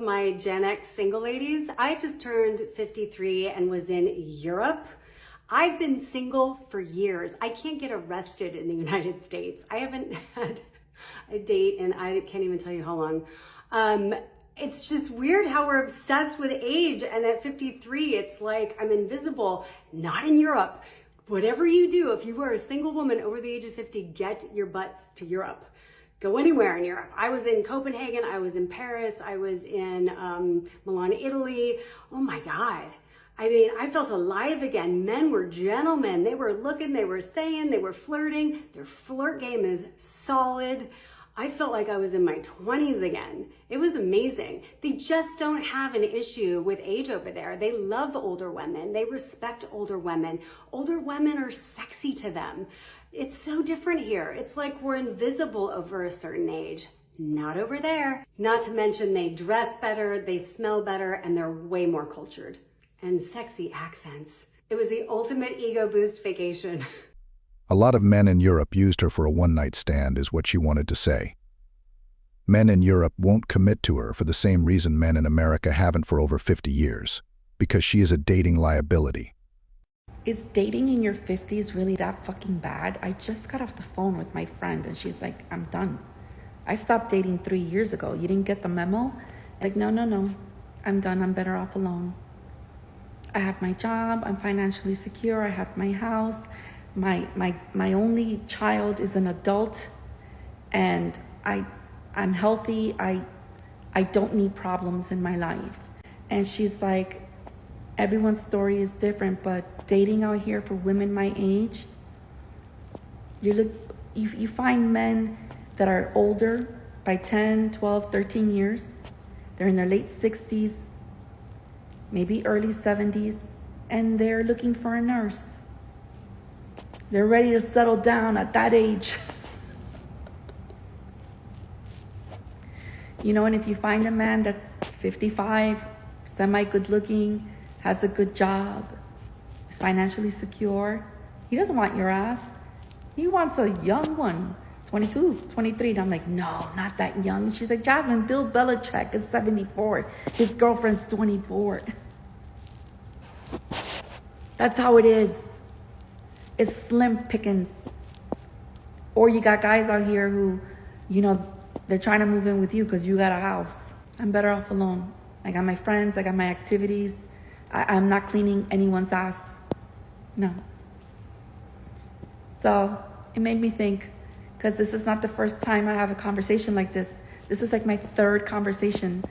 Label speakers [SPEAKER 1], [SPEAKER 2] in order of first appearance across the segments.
[SPEAKER 1] my Gen X single ladies. I just turned 53 and was in Europe. I've been single for years. I can't get arrested in the United States. I haven't had a date and I can't even tell you how long. It's just weird how we're obsessed with age, and at 53, it's like I'm invisible. Not in Europe. Whatever you do, if you are a single woman over the age of 50, get your butts to Europe. Go anywhere in Europe. I was in Copenhagen, I was in Paris, I was in Milan, Italy. Oh my God. I mean, I felt alive again. Men were gentlemen. They were looking, they were saying, they were flirting. Their flirt game is solid. I felt like I was in my 20s again. It was amazing. They just don't have an issue with age over there. They love older women. They respect older women. Older women are sexy to them. It's so different here. It's like we're invisible over a certain age. Not over there. Not to mention they dress better, they smell better, and they're way more cultured. And sexy accents. It was the ultimate ego boost vacation.
[SPEAKER 2] A lot of men in Europe used her for a one-night stand, is what she wanted to say. Men in Europe won't commit to her for the same reason men in America haven't for over 50 years, because she is a dating liability.
[SPEAKER 3] Is dating in your 50s really that fucking bad? I just got off the phone with my friend and she's like, I'm done. I stopped dating 3 years ago. You didn't get the memo? Like, no. I'm done. I'm better off alone. I have my job. I'm financially secure. I have my house. My only child is an adult, and I'm healthy. I don't need problems in my life. And she's like, everyone's story is different, but dating out here for women my age, you find men that are older by 10, 12, 13 years. They're in their late 60s, maybe early 70s, and they're looking for a nurse. They're ready to settle down at that age. You know, and if you find a man that's 55, semi-good looking, has a good job, is financially secure, he doesn't want your ass. He wants a young one, 22, 23. And I'm like, no, not that young. And she's like, Jasmine, Bill Belichick is 74. His girlfriend's 24. That's how it is. It's slim pickings. Or you got guys out here who, you know, they're trying to move in with you because you got a house. I'm better off alone. I got my friends, I got my activities. I'm not cleaning anyone's ass. No. So it made me think, because this is not the first time I have a conversation like this. This is like my third conversation.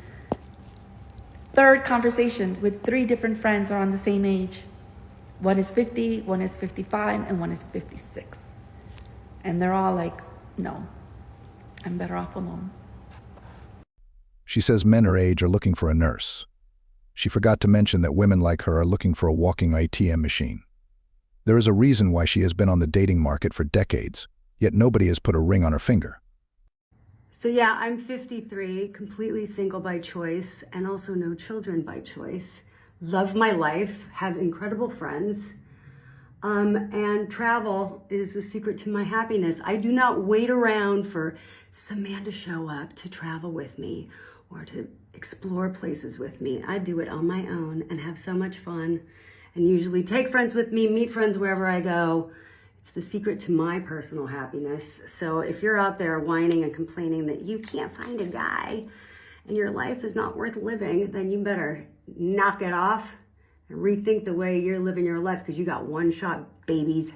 [SPEAKER 3] Third conversation with 3 different friends are on the same age. One is 50, one is 55, and one is 56. And they're all like, no, I'm better off alone.
[SPEAKER 2] She says men her age are looking for a nurse. She forgot to mention that women like her are looking for a walking ATM machine. There is a reason why she has been on the dating market for decades, yet nobody has put a ring on her finger.
[SPEAKER 1] So yeah, I'm 53, completely single by choice, and also no children by choice. Love my life, have incredible friends, and travel is the secret to my happiness. I do not wait around for some man to show up to travel with me or to explore places with me. I do it on my own and have so much fun, and usually take friends with me, meet friends wherever I go. It's the secret to my personal happiness. So if you're out there whining and complaining that you can't find a guy and your life is not worth living, then you better knock it off and rethink the way you're living your life, because you got one shot, babies.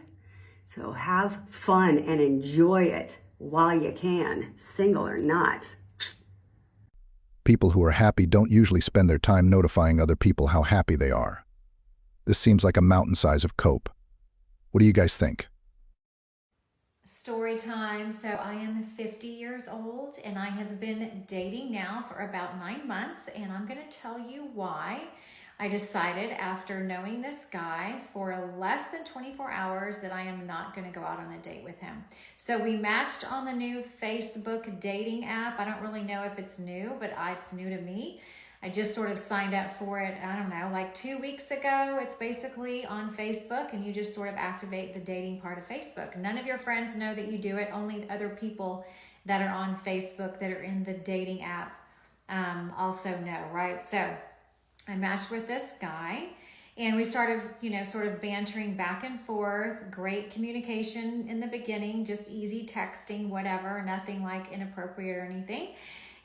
[SPEAKER 1] So have fun and enjoy it while you can, single or not.
[SPEAKER 2] People who are happy don't usually spend their time notifying other people how happy they are. This seems like a mountain size of cope. What do you guys think?
[SPEAKER 4] Story time. So I am 50 years old and I have been dating now for about 9 months, and I'm going to tell you why. I decided after knowing this guy for less than 24 hours that I am not going to go out on a date with him. So we matched on the new Facebook dating app. I don't really know if it's new, but it's new to me. I just sort of signed up for it, I don't know, like 2 weeks ago. It's basically on Facebook, and you just sort of activate the dating part of Facebook. None of your friends know that you do it, only other people that are on Facebook that are in the dating app also no, right? So I matched with this guy and we started, sort of bantering back and forth. Great communication in the beginning, just easy texting, whatever, nothing like inappropriate or anything.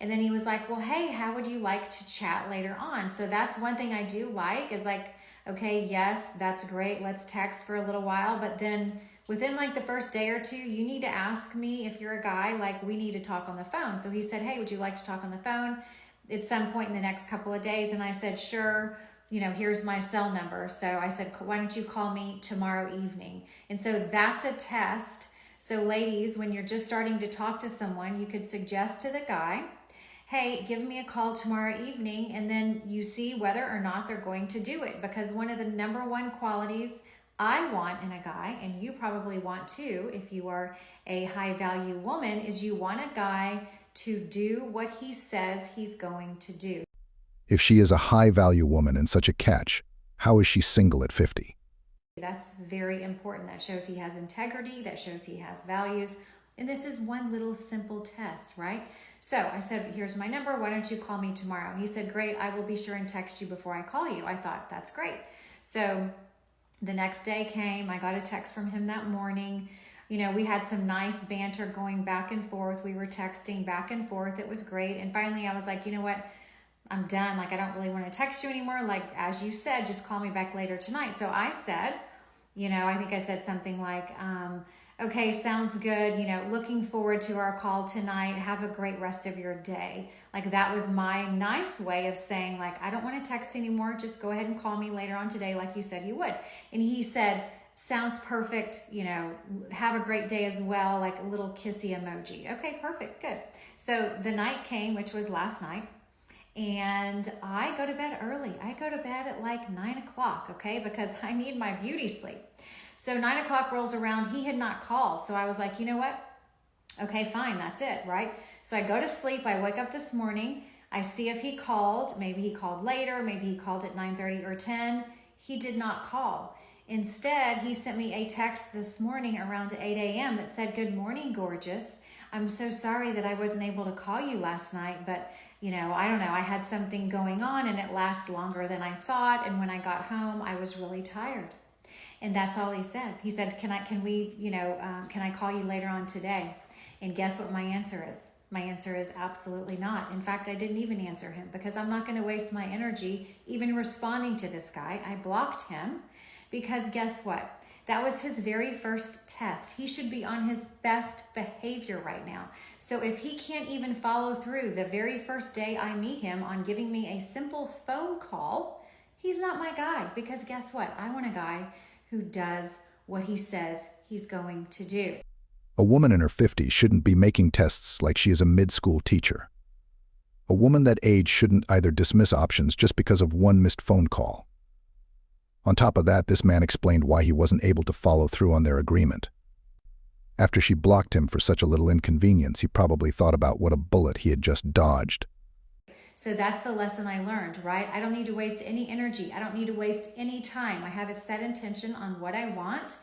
[SPEAKER 4] And then he was like, well, hey, how would you like to chat later on? So that's one thing I do like is like, okay, yes, that's great. Let's text for a little while. But then within like the first day or two, you need to ask me if you're a guy, like we need to talk on the phone. So he said, hey, would you like to talk on the phone at some point in the next couple of days? And I said, sure. Here's my cell number. So I said, why don't you call me tomorrow evening? And so that's a test. So ladies, when you're just starting to talk to someone, you could suggest to the guy, hey, give me a call tomorrow evening, and then you see whether or not they're going to do it. Because one of the number one qualities I want in a guy, and you probably want too if you are a high value woman, is you want a guy to do what he says he's going to do.
[SPEAKER 2] If she is a high-value woman and such a catch, how is she single at 50?
[SPEAKER 4] That's very important. That shows he has integrity, that shows he has values. And this is one little simple test, right? So I said, here's my number. Why don't you call me tomorrow? He said, great. I will be sure and text you before I call you. I thought, that's great. So the next day came. I got a text from him that morning. We had some nice banter going back and forth. We were texting back and forth. It was great. And finally I was like, you know what? I'm done. Like, I don't really want to text you anymore. Like, as you said, just call me back later tonight. So I said, I think I said something like, okay, sounds good. Looking forward to our call tonight. Have a great rest of your day. Like, that was my nice way of saying, like, I don't want to text anymore. Just go ahead and call me later on today, like you said you would. And he said, sounds perfect. Have a great day as well. Like a little kissy emoji. Okay, perfect. Good. So the night came, which was last night. And I go to bed early. I go to bed at like 9 o'clock, okay? Because I need my beauty sleep. So 9 o'clock rolls around. He had not called. So I was like, you know what? Okay, fine. That's it, right? So I go to sleep. I wake up this morning. I see if he called. Maybe he called later. Maybe he called at 9:30 or 10. He did not call. Instead, he sent me a text this morning around 8 a.m. that said, good morning, gorgeous. I'm so sorry that I wasn't able to call you last night, but I don't know. I had something going on and it lasted longer than I thought. And when I got home, I was really tired. And that's all he said. He said, can I call you later on today? And guess what my answer is? My answer is absolutely not. In fact, I didn't even answer him because I'm not going to waste my energy even responding to this guy. I blocked him because guess what? That was his very first test. He should be on his best behavior right now. So if he can't even follow through the very first day I meet him on giving me a simple phone call, he's not my guy. Because guess what? I want a guy who does what he says he's going to do.
[SPEAKER 2] A woman in her 50s shouldn't be making tests like she is a mid-school teacher. A woman that age shouldn't either dismiss options just because of one missed phone call. On top of that, this man explained why he wasn't able to follow through on their agreement. After she blocked him for such a little inconvenience, he probably thought about what a bullet he had just dodged.
[SPEAKER 4] So that's the lesson I learned, right? I don't need to waste any energy. I don't need to waste any time. I have a set intention on what I want,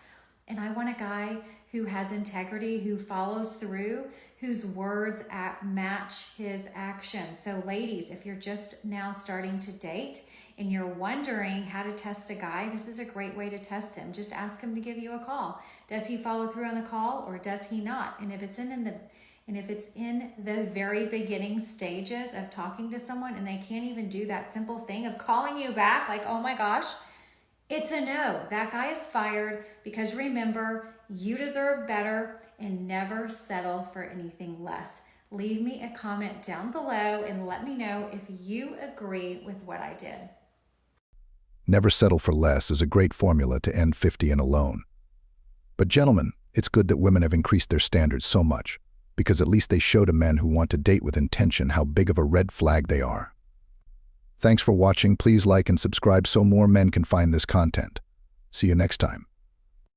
[SPEAKER 4] and I want a guy who has integrity, who follows through, whose words match his actions. So ladies, if you're just now starting to date, and you're wondering how to test a guy, this is a great way to test him. Just ask him to give you a call. Does he follow through on the call or does he not? And if it's in the very beginning stages of talking to someone and they can't even do that simple thing of calling you back, like, oh my gosh, it's a no. That guy is fired because remember, you deserve better and never settle for anything less. Leave me a comment down below and let me know if you agree with what I did.
[SPEAKER 2] Never settle for less is a great formula to end 50 and alone. But gentlemen, it's good that women have increased their standards so much, because at least they show to men who want to date with intention how big of a red flag they are. Thanks for watching. Please like and subscribe so more men can find this content. See you next time.